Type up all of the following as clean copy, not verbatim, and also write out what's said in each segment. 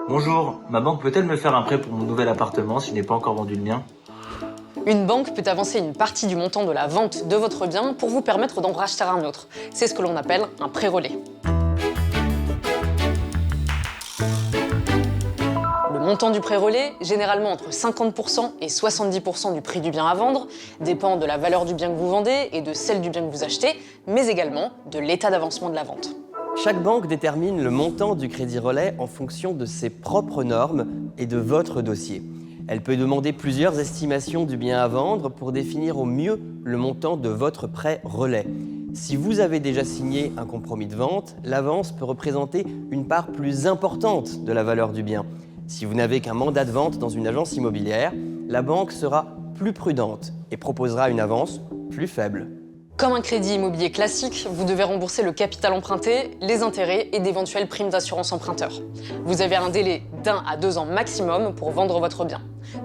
Bonjour, ma banque peut-elle me faire un prêt pour mon nouvel appartement si je n'ai pas encore vendu le mien? Une banque peut avancer une partie du montant de la vente de votre bien pour vous permettre d'en racheter un autre. C'est ce que l'on appelle un prêt relais. Le montant du prêt relais, généralement entre 50% et 70% du prix du bien à vendre, dépend de la valeur du bien que vous vendez et de celle du bien que vous achetez, mais également de l'état d'avancement de la vente. Chaque banque détermine le montant du crédit relais en fonction de ses propres normes et de votre dossier. Elle peut demander plusieurs estimations du bien à vendre pour définir au mieux le montant de votre prêt relais. Si vous avez déjà signé un compromis de vente, l'avance peut représenter une part plus importante de la valeur du bien. Si vous n'avez qu'un mandat de vente dans une agence immobilière, la banque sera plus prudente et proposera une avance plus faible. Comme un crédit immobilier classique, vous devez rembourser le capital emprunté, les intérêts et d'éventuelles primes d'assurance emprunteur. Vous avez un délai d'1 à 2 ans maximum pour vendre votre bien.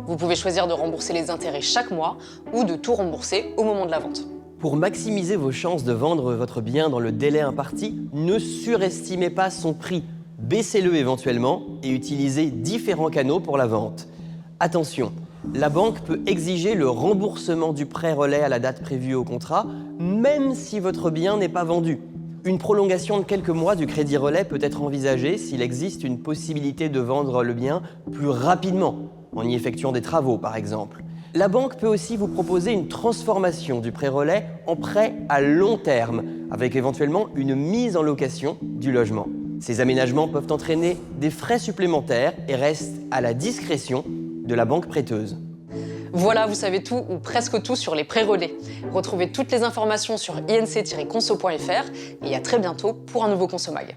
Vous pouvez choisir de rembourser les intérêts chaque mois ou de tout rembourser au moment de la vente. Pour maximiser vos chances de vendre votre bien dans le délai imparti, ne surestimez pas son prix. Baissez-le éventuellement et utilisez différents canaux pour la vente. Attention, la banque peut exiger le remboursement du prêt relais à la date prévue au contrat, même si votre bien n'est pas vendu. Une prolongation de quelques mois du crédit relais peut être envisagée s'il existe une possibilité de vendre le bien plus rapidement, en y effectuant des travaux par exemple. La banque peut aussi vous proposer une transformation du prêt relais en prêt à long terme, avec éventuellement une mise en location du logement. Ces aménagements peuvent entraîner des frais supplémentaires et restent à la discrétion de la banque prêteuse. Voilà, vous savez tout ou presque tout sur les prêts relais. Retrouvez toutes les informations sur inc-conso.fr et à très bientôt pour un nouveau Consomag.